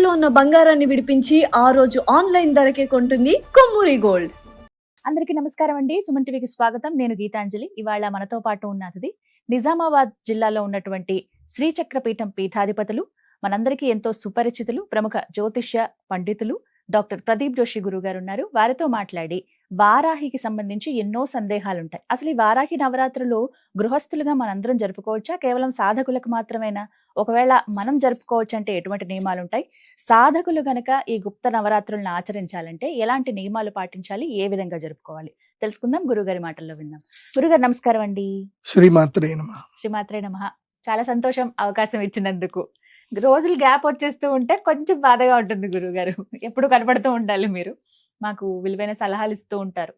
తాకట్టులో ఉన్న బంగారాన్ని విడిపించి ఆ రోజు ఆన్లైన్ ధరకే కొంటుంది కొమ్మూరి గోల్డ్. అందరికీ నమస్కారం అండి. సుమన్ టీవీకి స్వాగతం. నేను గీతాంజలి. ఇవాళ మనతో పాటు ఉన్న అతిథి నిజామాబాద్ జిల్లాలో ఉన్నటువంటి శ్రీచక్ర పీఠం పీఠాధిపతులు, మనందరికీ ఎంతో సుపరిచితులు, ప్రముఖ జ్యోతిష్య పండితులు డాక్టర్ ప్రదీప్ జోషి గురువు గారు ఉన్నారు. వారితో మాట్లాడి వారాహికి సంబంధించి ఎన్నో సందేహాలుంటాయి. అసలు ఈ వారాహి నవరాత్రులు గృహస్థులుగా మనందరం జరుపుకోవచ్చా, కేవలం సాధకులకు మాత్రమేనా? ఒకవేళ మనం జరుపుకోవచ్చు అంటే ఎటువంటి నియమాలు ఉంటాయి? సాధకులు గనక ఈ గుప్త నవరాత్రులను ఆచరించాలంటే ఎలాంటి నియమాలు పాటించాలి, ఏ విధంగా జరుపుకోవాలి తెలుసుకుందాం. గురుగారి మాటల్లో విందాం. గురుగారు నమస్కారం అండి. శ్రీమాత్రే నమః. శ్రీమాత్రే నమః. చాలా సంతోషం అవకాశం ఇచ్చినందుకు. రోజులు గ్యాప్ వచ్చేస్తూ ఉంటే కొంచెం బాధగా ఉంటుంది గురుగారు. ఎప్పుడు కనపడుతూ ఉండాలి మీరు. మాకు విలువైన సలహాలు ఇస్తూ ఉంటారు.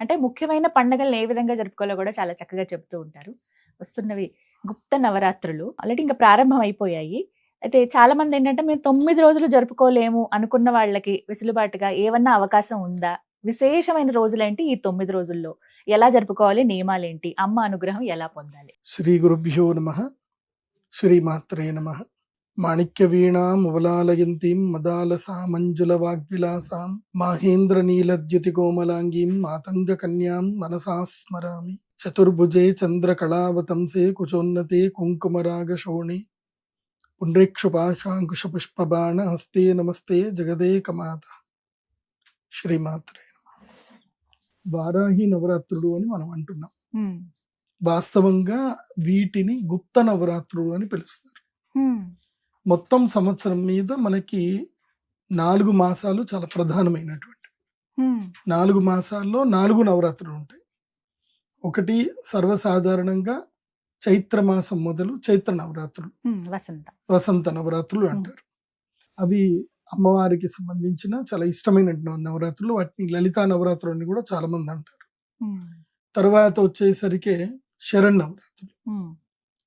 అంటే ముఖ్యమైన పండుగలను ఏ విధంగా జరుపుకోవాలో కూడా చాలా చక్కగా చెప్తూ ఉంటారు. వస్తున్నవి గుప్త నవరాత్రులు ఆల్రెడీ ఇంకా ప్రారంభం అయిపోయాయి. అయితే చాలా మంది ఏంటంటే మేము 9 రోజులు జరుపుకోలేము అనుకున్న వాళ్ళకి వెసులుబాటుగా ఏమన్నా అవకాశం ఉందా? విశేషమైన రోజులేంటి ఈ 9 రోజుల్లో? ఎలా జరుపుకోవాలి? నియమాలేంటి? అమ్మ అనుగ్రహం ఎలా పొందాలి? శ్రీ గురుభ్యో నమః. శ్రీమాత్రే నమః. మాణిక్య వీణాం మువలాలయంతీం మదాలసా మంజుల వాగ్విలాసాం మాహేంద్ర నీలద్యుతి కోమలాంగీం మాతంగ కన్యాం మనసా స్మరామి. చతుర్భుజే చంద్ర కళావతంసే కుచోన్నతే కుంకుమరాగ శోణి పుండ్రేక్షుపాశాంకుశ పుష్పబాణ హస్తే నమస్తే జగదేకమాత. శ్రీమాత్రే నమః. వారాహి నవరాత్రులు అని మనం అంటున్నాం. వాస్తవంగా వీటిని గుప్త నవరాత్రులు అని పిలుస్తారు. మొత్తం సంవత్సరం మీద మనకి 4 మాసాలు చాలా ప్రధానమైనటువంటి 4 మాసాల్లో 4 నవరాత్రులు ఉంటాయి. ఒకటి సర్వసాధారణంగా చైత్ర మాసం మొదలు చైత్ర నవరాత్రులు, వసంత నవరాత్రులు అంటారు. అవి అమ్మవారికి సంబంధించిన చాలా ఇష్టమైన నవరాత్రులు. వాటిని లలితా నవరాత్రులు అని కూడా చాలా మంది అంటారు. తర్వాత వచ్చేసరికి శరణ్ నవరాత్రులు.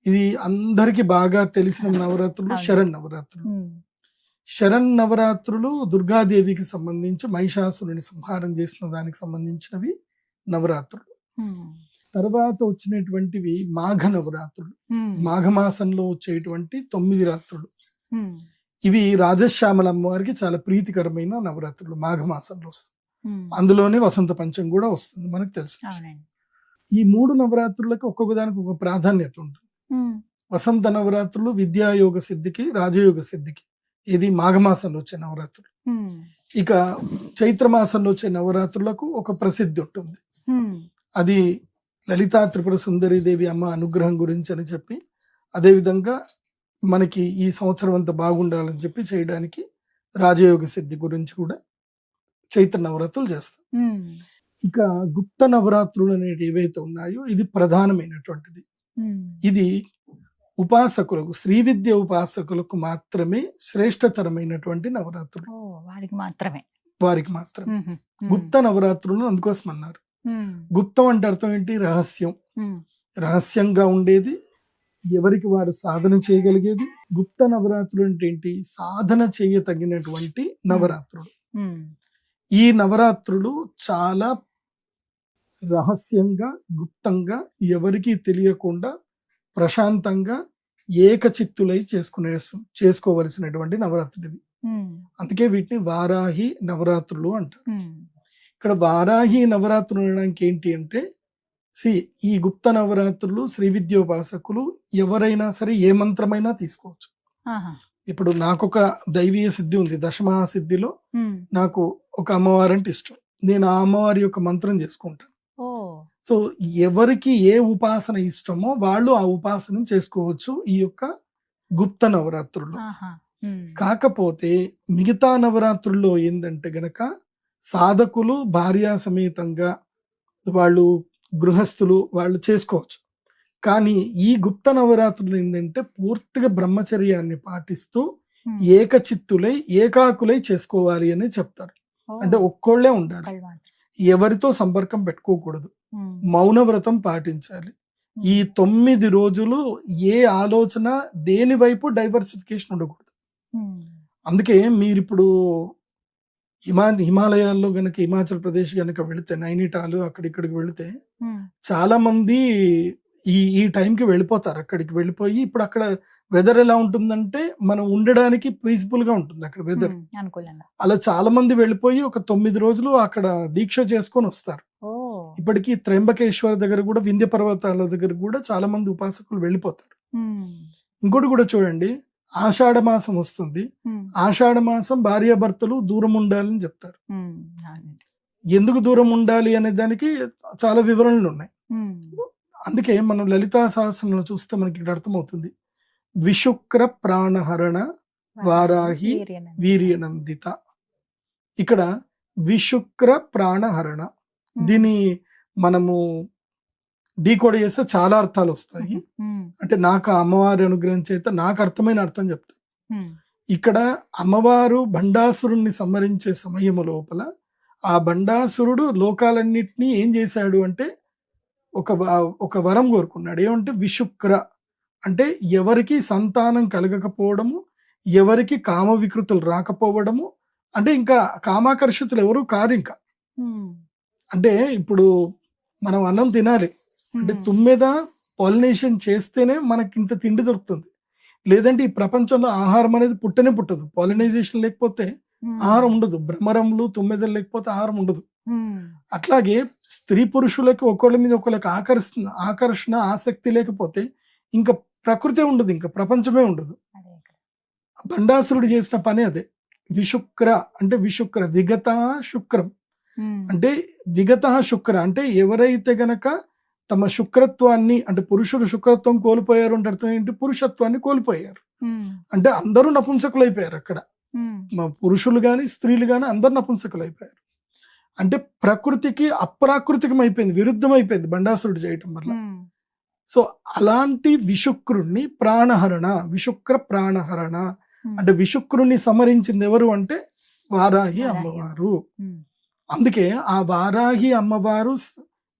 ఇది అందరికి బాగా తెలిసిన నవరాత్రులు శరణ్ నవరాత్రులు. శరణ్ నవరాత్రులు దుర్గాదేవికి సంబంధించి మహిషాసురుని సంహారం చేసిన దానికి సంబంధించినవి నవరాత్రులు. తర్వాత వచ్చినటువంటివి మాఘ నవరాత్రులు, మాఘమాసంలో వచ్చేటువంటి 9 రాత్రులు. ఇవి రాజశ్యామల అమ్మవారికి చాలా ప్రీతికరమైన నవరాత్రులు. మాఘమాసంలో వస్తుంది. అందులోనే వసంత పంచం కూడా వస్తుంది, మనకు తెలుసు. ఈ 3 నవరాత్రులకు ఒక్కొక్క దానికి ఒక ప్రాధాన్యత ఉంటుంది. వసంత నవరాత్రులు విద్యాయోగ సిద్ధికి, రాజయోగ సిద్ధికి. ఇది మాఘమాసంలో వచ్చే నవరాత్రులు. ఇక చైత్రమాసంలో వచ్చే నవరాత్రులకు ఒక ప్రసిద్ధి ఉంటుంది. అది లలితా త్రిపుర సుందరి దేవి అమ్మ అనుగ్రహం గురించి అని చెప్పి, అదేవిధంగా మనకి ఈ సంవత్సరం అంతా బాగుండాలని చెప్పి చేయడానికి రాజయోగ సిద్ధి గురించి కూడా చైత్ర నవరాత్రులు చేస్తాం. ఇక గుప్త నవరాత్రులు అనేవి ఏవైతే ఉన్నాయో ఇది ప్రధానమైనటువంటిది. ఇది ఉపాసకులకు, శ్రీ విద్య ఉపాసకులకు మాత్రమే శ్రేష్టతరమైనటువంటి నవరాత్రులు. వారికి మాత్రమే గుప్త నవరాత్రులు అందుకోసం అన్నారు. గుప్తం అంటే అర్థం ఏంటి? రహస్యం. రహస్యంగా ఉండేది, ఎవరికి వారు సాధన చేయగలిగేది. గుప్త నవరాత్రులు అంటే ఏంటి? సాధన చేయతగినటువంటి నవరాత్రులు. ఈ నవరాత్రులు చాలా రహస్యంగా, గుప్తంగా, ఎవరికీ తెలియకుండా ప్రశాంతంగా ఏకచిత్తులై చేసుకోవలసినటువంటి నవరాత్రులు ఇవి. అందుకే వీటిని వారాహి నవరాత్రులు అంటారు. ఇక్కడ వారాహి నవరాత్రులు అనడానికి ఏంటి అంటే, ఈ గుప్త నవరాత్రులు శ్రీ విద్యోపాసకులు ఎవరైనా సరే ఏ మంత్రమైనా తీసుకోవచ్చు. ఇప్పుడు నాకొక దైవీయ సిద్ధి ఉంది. దశమహాసిద్ధిలో నాకు ఒక అమ్మవారు అంటే ఇష్టం. నేను ఆ అమ్మవారి యొక్క మంత్రం చేసుకుంటాను. సో ఎవరికి ఏ ఉపాసన ఇష్టమో వాళ్ళు ఆ ఉపాసన చేసుకోవచ్చు ఈ యొక్క గుప్త నవరాత్రుల్లో. కాకపోతే మిగతా నవరాత్రుల్లో ఏంటంటే గనక సాధకులు భార్యా సమేతంగా వాళ్ళు గృహస్థులు వాళ్ళు చేసుకోవచ్చు. కానీ ఈ గుప్త నవరాత్రులు ఏంటంటే పూర్తిగా బ్రహ్మచర్యాన్ని పాటిస్తూ ఏకచిత్తులై ఏకాకులై చేసుకోవాలి అని చెప్తారు. అంటే ఒక్కోళ్లే ఉండాలి, ఎవరితో సంపర్కం పెట్టుకోకూడదు, మౌన వ్రతం పాటించాలి. ఈ 9 రోజులు ఏ ఆలోచన దేని వైపు డైవర్సిఫికేషన్ ఉండకూడదు. అందుకే మీరు ఇప్పుడు హిమాలయాల్లో గనక, హిమాచల్ ప్రదేశ్ గనక వెళితే, నైనిటాలు అక్కడిక్కడికి వెళితే చాలా మంది ఈ టైంకి వెళ్ళిపోతారు. అక్కడికి వెళ్ళిపోయి ఇప్పుడు అక్కడ వెదర్ ఎలా ఉంటుందంటే మనం ఉండడానికి పీస్ఫుల్ గా ఉంటుంది అక్కడ వెదర్. అనుకూలంగా. అలా చాలా మంది వెళ్ళిపోయి ఒక 9 రోజులు అక్కడ దీక్ష చేసుకొని వస్తారు. ఓ. ఇప్పటికీ త్రయంబకేశ్వర దగ్గర కూడా, వింధ్య పర్వతాల దగ్గర కూడా చాలా మంది ఉపాసకులు వెళ్ళిపోతారు. ఇంకోటి కూడా చూడండి, ఆషాఢ మాసం వస్తుంది. ఆషాఢ మాసం భార్యాభర్తలు దూరం ఉండాలని చెప్తారు. ఎందుకు దూరం ఉండాలి అనే దానికి చాలా వివరణలు ఉన్నాయి. అందుకే మనం లలితా సహస్రంలో చూస్తే మనకి ఇక్కడ అర్థమవుతుంది. విశుక్ర ప్రాణహరణ వారాహి వీర్యనందిత. ఇక్కడ విశుక్ర ప్రాణహరణ, దీన్ని మనము డీకోడ్ చేస్తే చాలా అర్థాలు వస్తాయి. అంటే నాకు అమ్మవారి అనుగ్రహం చేత నాకు అర్థమైన అర్థం చెప్తాను. ఇక్కడ అమ్మవారు భండాసురుణ్ణి సంహరించే సమయము లోపల ఆ భండాసురుడు లోకాలన్నిటినీ ఏం చేశాడు అంటే ఒక వరం కోరుకున్నాడు. ఏమంటే విశుక్ర అంటే ఎవరికి సంతానం కలగకపోవడము, ఎవరికి కామ వికృతులు రాకపోవడము, అంటే ఇంకా కామాకర్షితులు ఎవరు కారు. ఇంకా అంటే ఇప్పుడు మనం అన్నం తినాలి అంటే తుమ్మెద పాలినేషన్ చేస్తేనే మనకి ఇంత తిండి దొరుకుతుంది. లేదంటే ఈ ప్రపంచంలో ఆహారం అనేది పుట్టనే పుట్టదు. పాలినైజేషన్ లేకపోతే ఆహారం ఉండదు. భ్రమరములు తుమ్మెదలు లేకపోతే ఆహారం ఉండదు. అట్లాగే స్త్రీ పురుషులకు ఒకళ్ళ మీద ఒకళ్ళకి ఆకర్షణ ఆసక్తి లేకపోతే ఇంకా ప్రకృతి ఉండదు, ఇంకా ప్రపంచమే ఉండదు. భండాసురుడు చేసిన పని అదే. విశుక్ర అంటే విశుక్ర విగత శుక్రం అంటే విగత శుక్ర అంటే ఎవరైతే గనక తమ శుక్రత్వాన్ని, అంటే పురుషుడు శుక్రత్వం కోల్పోయారు అంటే అర్థం ఏంటి? పురుషత్వాన్ని కోల్పోయారు అంటే అందరూ నపుంసకులు అయిపోయారు. అక్కడ పురుషులు గాని స్త్రీలు గాని అందరు నపుంసకులు అయిపోయారు. అంటే ప్రకృతికి అప్రాకృతికం అయిపోయింది, విరుద్ధం అయిపోయింది భండాసురుడు చేయటం వల్ల. సో అలాంటి విశుక్రుణ్ణి ప్రాణహరణ, విశుక్ర ప్రాణహరణ అంటే విశుక్రుణ్ణి సమరించింది ఎవరు అంటే వారాహి అమ్మవారు. అందుకే ఆ వారాహి అమ్మవారు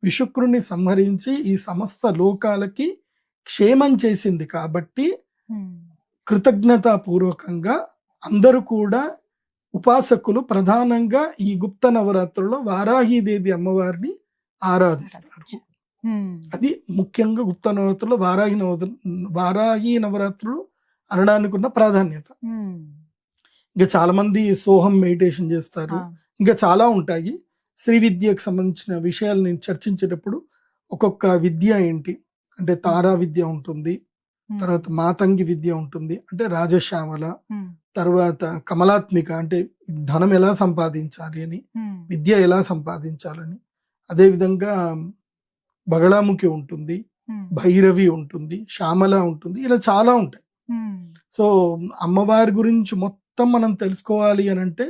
విశుక్రుణ్ణి సంహరించి ఈ సమస్త లోకాలకి క్షేమం చేసింది కాబట్టి కృతజ్ఞతాపూర్వకంగా అందరూ కూడా ఉపాసకులు ప్రధానంగా ఈ గుప్త నవరాత్రుల్లో వారాహీదేవి అమ్మవారిని ఆరాధిస్తారు. అది ముఖ్యంగా గుప్త నవరాత్రుల్లో వారాహి నవరాత్రులు అనడానికి ఉన్న ప్రాధాన్యత. ఇంకా చాలా మంది సోహం మెడిటేషన్ చేస్తారు, ఇంకా చాలా ఉంటాయి. శ్రీ విద్యకు సంబంధించిన విషయాలు నేను చర్చించేటప్పుడు ఒక్కొక్క విద్య ఏంటి అంటే తారా విద్య ఉంటుంది, తర్వాత మాతంగి విద్య ఉంటుంది అంటే రాజశ్యామల, తర్వాత కమలాత్మిక అంటే ధనం ఎలా సంపాదించాలి అని, విద్య ఎలా సంపాదించాలని, అదేవిధంగా బగళాముఖి ఉంటుంది, భైరవి ఉంటుంది, శ్యామల ఉంటుంది, ఇలా చాలా ఉంటాయి. సో అమ్మవారి గురించి మొత్తం మనం తెలుసుకోవాలి అని అంటే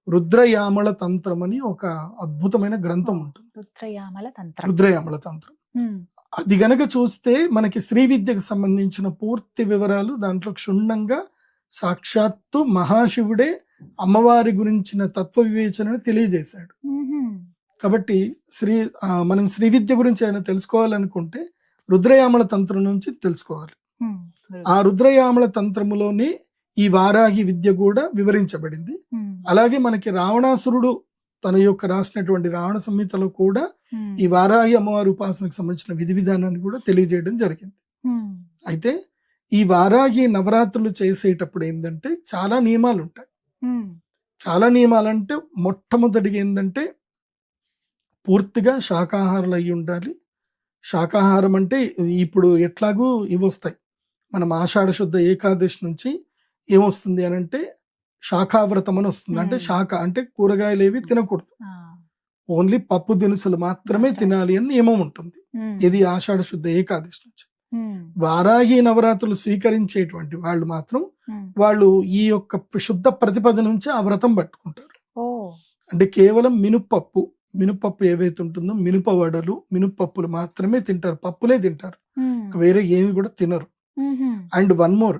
రుద్రయామల తంత్రం అని ఒక అద్భుతమైన గ్రంథం ఉంటుంది. రుద్రయామల తంత్రం అది గనక చూస్తే మనకి శ్రీ విద్యకు సంబంధించిన పూర్తి వివరాలు దాంట్లో క్షుణ్ణంగా సాక్షాత్తు మహాశివుడే అమ్మవారి గురించిన తత్వ వివేచనని తెలియజేశాడు. కాబట్టి మనం శ్రీ విద్య గురించి ఏమైనా తెలుసుకోవాలనుకుంటే రుద్రయామల తంత్రం నుంచి తెలుసుకోవాలి. ఆ రుద్రయామల తంత్రములోని ఈ వారాహి విద్య కూడా వివరించబడింది. అలాగే మనకి రావణాసురుడు తన యొక్క రాసినటువంటి రావణ సంహితలో కూడా ఈ వారాహి అమ్మవారి ఉపాసనకు సంబంధించిన విధి విధానాన్ని కూడా తెలియజేయడం జరిగింది. అయితే ఈ వారాహి నవరాత్రులు చేసేటప్పుడు ఏంటంటే చాలా నియమాలు ఉంటాయి. చాలా నియమాలంటే మొట్టమొదటిగా ఏంటంటే పూర్తిగా శాకాహారులు అయి ఉండాలి. శాకాహారం అంటే ఇప్పుడు ఎట్లాగూ ఇవి వస్తాయి, మనం ఆషాఢ శుద్ధ ఏకాదశి నుంచి ఏమొస్తుంది అని అంటే శాఖావ్రతం అని వస్తుంది. అంటే శాఖ అంటే కూరగాయలు ఏవి తినకూడదు, ఓన్లీ పప్పు దినుసులు మాత్రమే తినాలి అని నియమం ఉంటుంది. ఇది ఆషాఢ శుద్ధ ఏకాదశి నుంచి. వారాహి నవరాత్రులు స్వీకరించేటువంటి వాళ్ళు మాత్రం వాళ్ళు ఈ యొక్క శుద్ధ ప్రతిపద నుంచి ఆ వ్రతం పట్టుకుంటారు. అంటే కేవలం మినుపప్పు ఏవైతే ఉంటుందో మినుప వడలు, మినుపప్పులు మాత్రమే తింటారు, పప్పులే తింటారు, వేరే ఏమి కూడా తినరు. అండ్ వన్ మోర్,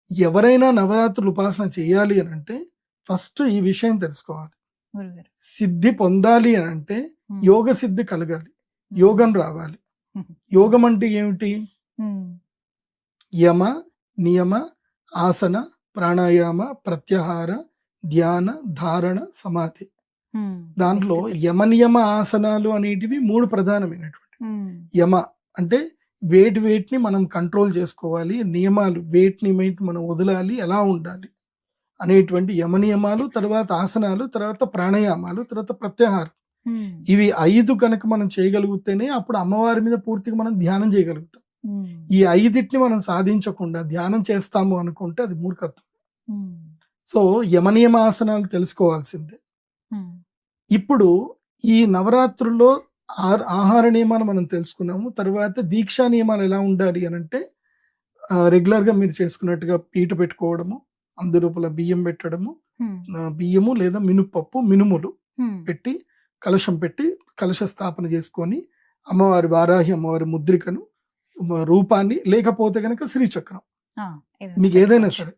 ఎవరైనా నవరాత్రులు ఉపాసన చేయాలి అని అంటే ఫస్ట్ ఈ విషయం తెలుసుకోవాలి. సిద్ధి పొందాలి అని అంటే యోగ సిద్ధి కలగాలి, యోగం రావాలి. యోగం అంటే ఏమిటి? యమ, నియమ, ఆసన, ప్రాణాయామ, ప్రత్యాహార, ధ్యాన, ధారణ, సమాధి. దాంట్లో యమ నియమ ఆసనాలు అనేటివి 3 ప్రధానమైనటువంటి. యమ అంటే వేటిని మనం కంట్రోల్ చేసుకోవాలి, నియమాలు వేటిని మనం వదలాలి, ఎలా ఉండాలి అనేటువంటి యమనియమాలు, తర్వాత ఆసనాలు, తర్వాత ప్రాణాయామాలు, తర్వాత ప్రత్యాహారం. ఇవి 5 కనుక మనం చేయగలిగితేనే అప్పుడు అమ్మవారి మీద పూర్తిగా మనం ధ్యానం చేయగలుగుతాం. ఈ 5టిని మనం సాధించకుండా ధ్యానం చేస్తాము అనుకుంటే అది మూర్ఖత్వం. సో యమనియమ ఆసనాలు తెలుసుకోవాల్సిందే. ఇప్పుడు ఈ నవరాత్రుల్లో ఆహార నియమాలు మనం తెలుసుకున్నాము. తర్వాత దీక్షా నియమాలు ఎలా ఉండాలి అని అంటే రెగ్యులర్ గా మీరు చేసుకున్నట్టుగా పీట పెట్టుకోవడము, అందులోపల బియ్యం పెట్టడము, బియ్యము లేదా మినుపప్పు, మినుములు పెట్టి కలశం పెట్టి కలశ స్థాపన చేసుకొని అమ్మవారి వారాహి అమ్మవారి ముద్రికను రూపాన్ని, లేకపోతే కనుక శ్రీచక్రం, మీకు ఏదైనా సరే.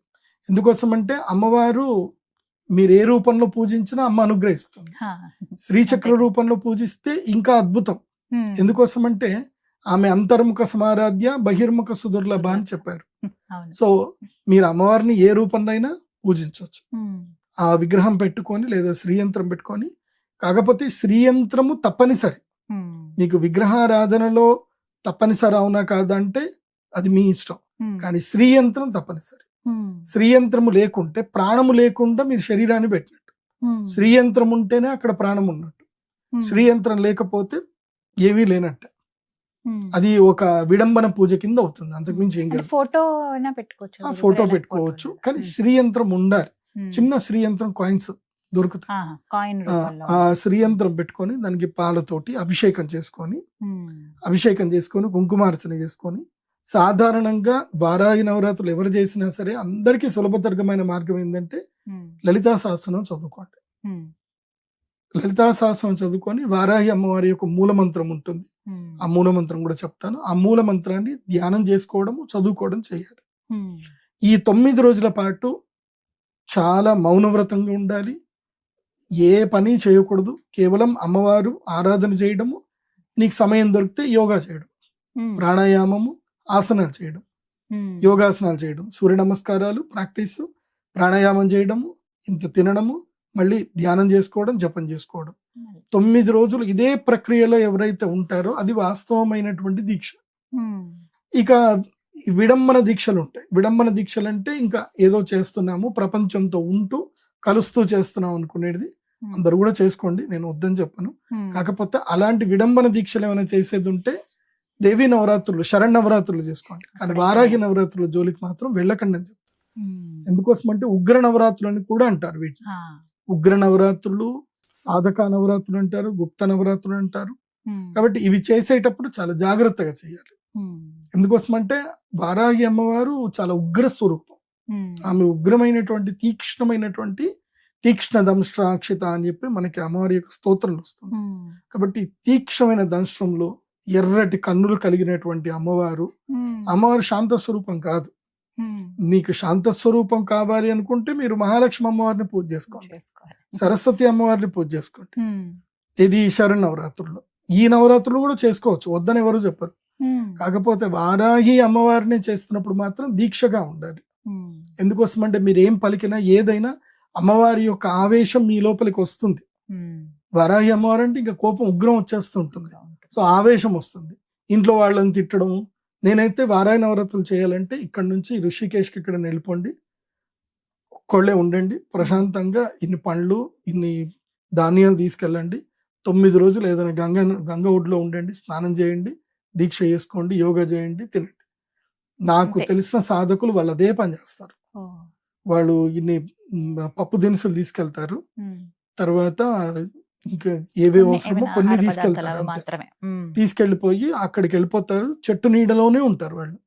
ఎందుకోసం అంటే అమ్మవారు మీరు ఏ రూపంలో పూజించినా అమ్మ అనుగ్రహిస్తుంది. శ్రీచక్ర రూపంలో పూజిస్తే ఇంకా అద్భుతం. ఎందుకోసం అంటే ఆమె అంతర్ముఖ సమారాధ్య బహిర్ముఖ సుదుర్లభ అని చెప్పారు. సో మీరు అమ్మవారిని ఏ రూపంలో అయినా పూజించవచ్చు. ఆ విగ్రహం పెట్టుకొని లేదా శ్రీయంత్రం పెట్టుకొని, కాకపోతే శ్రీయంత్రము తప్పనిసరి. మీకు విగ్రహారాధనలో తప్పనిసరి అవునా కాదంటే అది మీ ఇష్టం, కానీ శ్రీయంత్రం తప్పనిసరి. శ్రీయంత్రము లేకుంటే ప్రాణము లేకుండా మీరు శరీరాన్ని పెట్టినట్టు. శ్రీయంత్రం ఉంటేనే అక్కడ ప్రాణం ఉన్నట్టు. శ్రీయంత్రం లేకపోతే ఏమీ లేనట్టే. అది ఒక విడంబన పూజ కింద అవుతుంది, అంతకుమించి ఏం కాదు. ఫోటో పెట్టుకోవచ్చు, కానీ శ్రీయంత్రం ఉండాలి. చిన్న శ్రీయంత్రం కాయిన్స్ దొరుకుతాయి. ఆ శ్రీయంత్రం పెట్టుకొని దానికి పాలతోటి అభిషేకం చేసుకొని కుంకుమార్చన చేసుకొని, సాధారణంగా వారాహి నవరాత్రులు ఎవరు చేసినా సరే అందరికీ సులభతరమైన మార్గం ఏంటంటే లలితా సహస్రనామం చదువుకోండి. లలితా సహస్రనామం చదువుకొని వారాహి అమ్మవారి యొక్క మూలమంత్రం ఉంటుంది, ఆ మూలమంత్రం కూడా చెప్తాను. ఆ మూలమంత్రాన్ని ధ్యానం చేసుకోవడము, చదువుకోవడం చేయాలి. ఈ 9 రోజుల పాటు చాలా మౌనవ్రతంగా ఉండాలి. ఏ పని చేయకూడదు, కేవలం అమ్మవారు ఆరాధన చేయడము, నీకు సమయం దొరికితే యోగా చేయడం, ప్రాణాయామము, ఆసనాలు చేయడం, యోగాసనాలు చేయడం, సూర్య నమస్కారాలు ప్రాక్టీస్, ప్రాణాయామం చేయడము, ఇంత తినడము, మళ్ళీ ధ్యానం చేసుకోవడం, జపం చేసుకోవడం. 9 రోజులు ఇదే ప్రక్రియలో ఎవరైతే ఉంటారో అది వాస్తవమైనటువంటి దీక్ష. ఇక విడంబన దీక్షలు ఉంటాయి. విడంబన దీక్షలు అంటే ఇంకా ఏదో చేస్తున్నాము, ప్రపంచంతో ఉంటూ కలుస్తూ చేస్తున్నాం అనుకునేది అందరు కూడా చేసుకోండి, నేను వద్దని చెప్పను. కాకపోతే అలాంటి విడంబన దీక్షలు ఏమైనా చేసేది ఉంటే దేవీ నవరాత్రులు, శరణ్ చేసుకోండి, కానీ వారాహి నవరాత్రుల జోలికి మాత్రం వెళ్ళకండి అని చెప్తాను. ఎందుకోసం అంటే ఉగ్ర నవరాత్రులు అని కూడా అంటారు వీటిని. ఉగ్ర నవరాత్రులు, సాధక నవరాత్రులు అంటారు, గుప్త నవరాత్రులు అంటారు. కాబట్టి ఇవి చేసేటప్పుడు చాలా జాగ్రత్తగా చేయాలి. ఎందుకోసం అంటే వారాహి అమ్మవారు చాలా ఉగ్ర స్వరూపం. ఆమె ఉగ్రమైనటువంటి తీక్ష్ణమైనటువంటి తీక్ష్ణ దంష్ట్రాక్షిత అని చెప్పి మనకి అమ్మవారి యొక్క స్తోత్రం వస్తుంది. కాబట్టి తీక్ష్ణమైన దంష్ట్రంలో ఎర్రటి కన్నులు కలిగినటువంటి అమ్మవారు శాంత స్వరూపం కాదు. మీకు శాంత స్వరూపం కావాలి అనుకుంటే మీరు మహాలక్ష్మి అమ్మవారిని పూజ చేసుకోండి, సరస్వతి అమ్మవారిని పూజ చేసుకోండి. ఇది శరణ్ నవరాత్రుల్లో. ఈ నవరాత్రులు కూడా చేసుకోవచ్చు, వద్దని ఎవరు చెప్పరు. కాకపోతే వారాహి అమ్మవారిని చేస్తున్నప్పుడు మాత్రం దీక్షగా ఉండాలి. ఎందుకోసం అంటే మీరు ఏం పలికినా ఏదైనా అమ్మవారి యొక్క ఆవేశం మీ లోపలికి వస్తుంది. వారాహి అమ్మవారు అంటే ఇంకా కోపం, ఉగ్రం వచ్చేస్తుంటుంది. సో ఆవేశం వస్తుంది, ఇంట్లో వాళ్ళని తిట్టడం. నేనైతే వారాహి నవరాత్రులు చేయాలంటే ఇక్కడ నుంచి ఋషికేశ్కి ఇక్కడ వెళ్ళిపోండి, ఒక్కళ్ళే ఉండండి, ప్రశాంతంగా ఇన్ని పండ్లు, ఇన్ని ధాన్యాలు తీసుకెళ్ళండి, 9 రోజులు ఏదైనా గంగ ఒడ్లో ఉండండి, స్నానం చేయండి, దీక్ష చేసుకోండి, యోగా చేయండి, తినండి. నాకు తెలిసిన సాధకులు వాళ్ళు అదే పని చేస్తారు. వాళ్ళు ఇన్ని పప్పు దినుసులు తీసుకెళ్తారు, తర్వాత ఇంకా ఏవే అవసరమో కొన్ని తీసుకెళ్తారు, తీసుకెళ్లిపోయి అక్కడికి వెళ్ళిపోతారు. చెట్టు నీడలోనే ఉంటారు వాళ్ళు.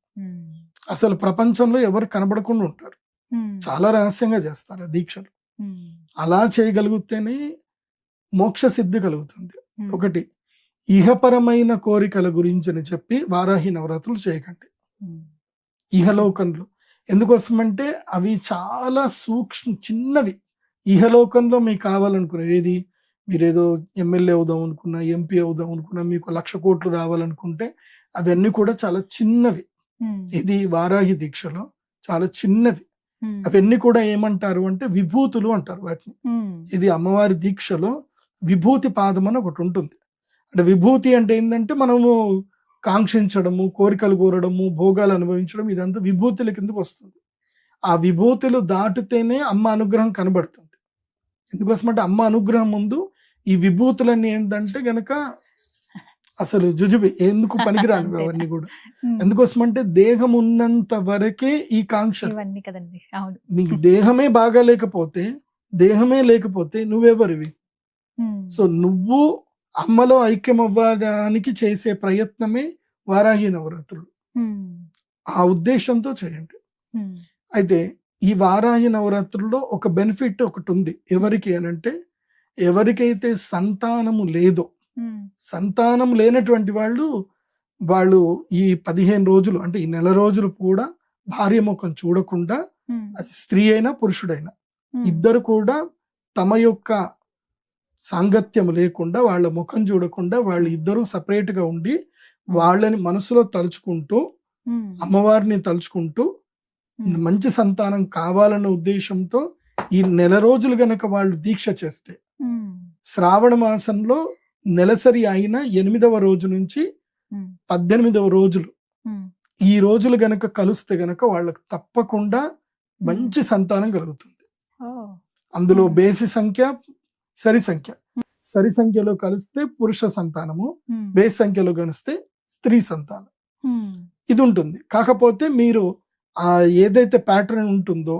అసలు ప్రపంచంలో ఎవరు కనబడకుండా ఉంటారు. చాలా రహస్యంగా చేస్తారు ఆ దీక్షలు. అలా చేయగలిగితేనే మోక్ష సిద్ధి కలుగుతుంది. ఒకటి, ఇహపరమైన కోరికల గురించి అని చెప్పి వారాహి నవరాత్రులు చేయకండి. ఇహలోకంలో ఎందుకోసమంటే అవి చాలా చిన్నవి. ఇహలోకంలో మీకు కావాలనుకునేది ఏది, మీరేదో ఎమ్మెల్యే అవుదాం అనుకున్నా, ఎంపీ అవుదాం అనుకున్నా, మీకు 1,00,000 కోట్లు రావాలనుకుంటే అవన్నీ కూడా చాలా చిన్నవి. ఇది వారాహి దీక్షలో చాలా చిన్నవి. అవన్నీ కూడా ఏమంటారు అంటే విభూతులు అంటారు వాటిని. ఇది అమ్మవారి దీక్షలో విభూతి పాదం అని ఒకటి ఉంటుంది. అంటే విభూతి అంటే ఏంటంటే మనము కాంక్షించడము, కోరికలు కోరడము, భోగాలు అనుభవించడం ఇదంతా విభూతుల కిందకు వస్తుంది. ఆ విభూతులు దాటితేనే అమ్మ అనుగ్రహం కనబడుతుంది. ఎందుకోసమంటే అమ్మ అనుగ్రహం ముందు ఈ విభూతులన్నీ ఏంటంటే గనక అసలు జుజుబి, ఎందుకు పనికిరానివి అవన్నీ కూడా. ఎందుకోసమంటే దేహం ఉన్నంత వరకే ఈ కాంక్ష. ఇవన్నీ కదండి. అవును. నీకు దేహమే బాగా లేకపోతే నువ్వెవరివి? సో నువ్వు అమ్మలో ఐక్యం అవ్వడానికి చేసే ప్రయత్నమే వారాహి నవరాత్రులు. ఆ ఉద్దేశంతో చేయండి. అయితే ఈ వారాహి నవరాత్రుల్లో ఒక బెనిఫిట్ ఒకటి ఉంది. ఎవరికి అనంటే, ఎవరికైతే సంతానము లేదో, సంతానం లేనటువంటి వాళ్ళు ఈ 15 రోజులు అంటే ఈ నెల రోజులు కూడా భార్య ముఖం చూడకుండా, అది స్త్రీ అయినా పురుషుడైనా ఇద్దరు కూడా తమ యొక్క సాంగత్యం లేకుండా, వాళ్ళ ముఖం చూడకుండా, వాళ్ళు ఇద్దరు సపరేట్ గా ఉండి వాళ్ళని మనసులో తలుచుకుంటూ, అమ్మవారిని తలుచుకుంటూ మంచి సంతానం కావాలన్న ఉద్దేశంతో ఈ నెల రోజులు గనక వాళ్ళు దీక్ష చేస్తే, శ్రావణ మాసంలో నెలసరి అయిన 8వ రోజు నుంచి 18వ రోజులు, ఈ రోజులు గనక కలిస్తే గనక వాళ్ళకి తప్పకుండా మంచి సంతానం కలుగుతుంది. అందులో బేసి సంఖ్య, సరి సంఖ్య. సరి సంఖ్యలో కలిస్తే పురుష సంతానము, బేసి సంఖ్యలో కలిస్తే స్త్రీ సంతానం. ఇది ఉంటుంది. కాకపోతే మీరు ఆ ఏదైతే ప్యాటర్న్ ఉంటుందో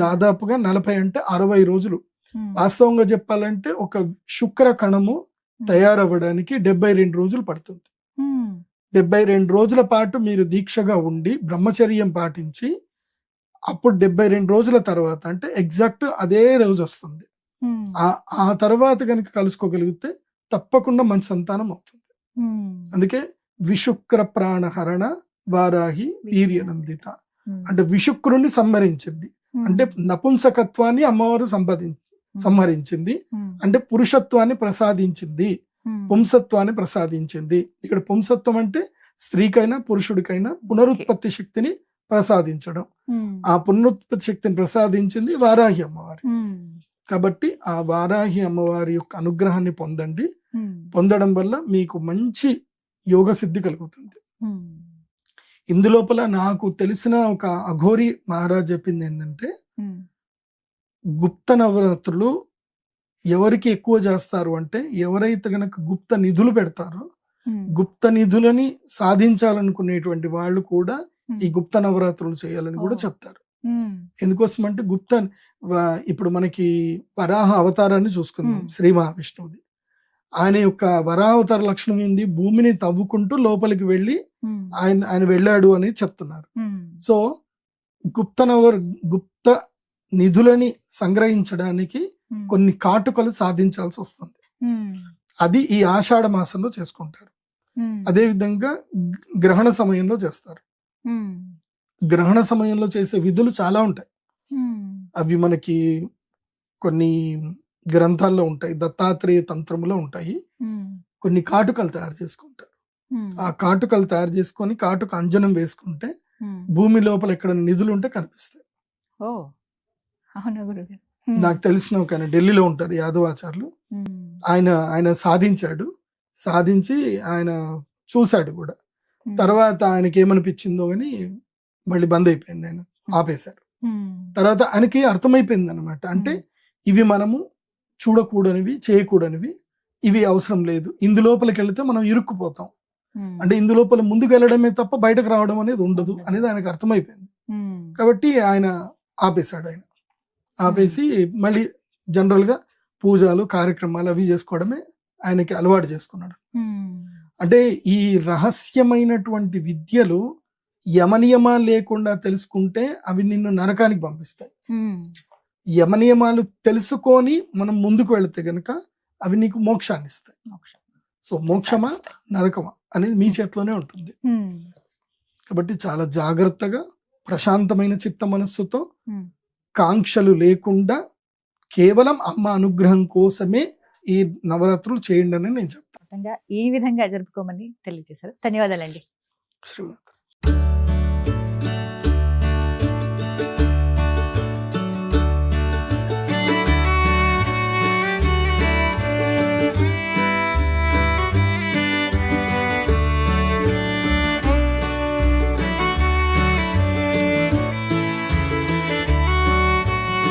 దాదాపుగా 40 అంటే 60 రోజులు, వాస్తవంగా చెప్పాలంటే ఒక శుక్ర కణము తయారవ్వడానికి 72 రోజులు పడుతుంది. 72 రోజుల పాటు మీరు దీక్షగా ఉండి బ్రహ్మచర్యం పాటించి, అప్పుడు 72 రోజుల తర్వాత అంటే ఎగ్జాక్ట్ అదే రోజు వస్తుంది. ఆ తర్వాత కనుక కలుసుకోగలిగితే తప్పకుండా మంచి సంతానం అవుతుంది. అందుకే విశుక్ర ప్రాణహరణ వారాహి వీర్యనందిత అంటే విశుక్రుణ్ణి సంహరించింది, అంటే నపుంసకత్వాన్ని అమ్మవారు సంహరించింది, అంటే పురుషత్వాన్ని ప్రసాదించింది, పుంసత్వాన్ని ప్రసాదించింది. ఇక్కడ పుంసత్వం అంటే స్త్రీకైనా పురుషుడికైనా పునరుత్పత్తి శక్తిని ప్రసాదించడం. ఆ పునరుత్పత్తి శక్తిని ప్రసాదించింది వారాహి అమ్మవారి. కాబట్టి ఆ వారాహి అమ్మవారి యొక్క అనుగ్రహాన్ని పొందండి. పొందడం వల్ల మీకు మంచి యోగ సిద్ధి కలుగుతుంది. ఇందులోపల నాకు తెలిసిన ఒక అఘోరి మహారాజ్ చెప్పింది ఏంటంటే, గుప్త నవరాత్రులు ఎవరికి ఎక్కువ చేస్తారు అంటే, ఎవరైతే గనక గుప్త నిధులు పెడతారో, గుప్త నిధులని సాధించాలనుకునేటువంటి వాళ్ళు కూడా ఈ గుప్త నవరాత్రులు చేయాలని కూడా చెప్తారు. ఎందుకోసం అంటే ఇప్పుడు మనకి వరాహ అవతారాన్ని చూసుకుందాం, శ్రీ మహావిష్ణువుది. ఆయన యొక్క వరావతార లక్షణం ఏంది? భూమిని తవ్వుకుంటూ లోపలికి వెళ్ళి ఆయన వెళ్ళాడు అని చెప్తున్నారు. సో గుప్త నిధులని సంగ్రహించడానికి కొన్ని కాటుకలు సాధించాల్సి వస్తుంది. అది ఈ ఆషాఢ మాసంలో చేసుకుంటారు. అదే విధంగా గ్రహణ సమయంలో చేస్తారు. గ్రహణ సమయంలో చేసే విధులు చాలా ఉంటాయి. అవి మనకి కొన్ని గ్రంథాల్లో ఉంటాయి, దత్తాత్రేయ తంత్రములో ఉంటాయి. కొన్ని కాటుకలు తయారు చేసుకుంటారు. ఆ కాటుకలు తయారు చేసుకొని కాటుక అంజనం వేసుకుంటే భూమి లోపల ఎక్కడ నిధులు ఉంటే కనిపిస్తాయి. నాకు తెలిసిన ఒక ఆయన ఢిల్లీలో ఉంటారు, యాదవాచార్యులు. ఆయన సాధించి ఆయన చూశాడు కూడా. తర్వాత ఆయనకి ఏమనిపించిందో గానీ మళ్ళీ బంద్ అయిపోయింది, ఆయన ఆపేశారు. తర్వాత ఆయనకి అర్థమైపోయింది అనమాట, అంటే ఇవి మనము చూడకూడనివి, చేయకూడనివి, ఇవి అవసరం లేదు, ఇందులోపలికి వెళితే మనం ఇరుక్కుపోతాం, అంటే ఇందులోపల ముందుకు వెళ్ళడమే తప్ప బయటకు రావడం అనేది ఉండదు అనేది ఆయనకు అర్థమైపోయింది. కాబట్టి ఆయన ఆపేశాడు. ఆయన ఆపేసి మళ్ళీ జనరల్ గా పూజలు కార్యక్రమాలు అవి చేసుకోవడమే ఆయనకి అలవాటు చేసుకున్నాడు. అంటే ఈ రహస్యమైనటువంటి విద్యలు యమనియమాలు లేకుండా తెలుసుకుంటే అవి నిన్ను నరకానికి పంపిస్తాయి. యమనియమాలు తెలుసుకొని మనం ముందుకు వెళితే గనక అవి నీకు మోక్షాన్ని ఇస్తాయి. సో మోక్షమా నరకమా అనేది మీ చేతిలోనే ఉంటుంది. కాబట్టి చాలా జాగ్రత్తగా ప్రశాంతమైన చిత్త మనస్సుతో, కాంక్షలు లేకుండా కేవలం అమ్మ అనుగ్రహం కోసమే ఈ నవరాత్రులు చేయండి అని నేను చెప్తాను. ఈ విధంగా జరుపుకోమని తెలియజేశారు. ధన్యవాదాలండి. శ్రీమాత.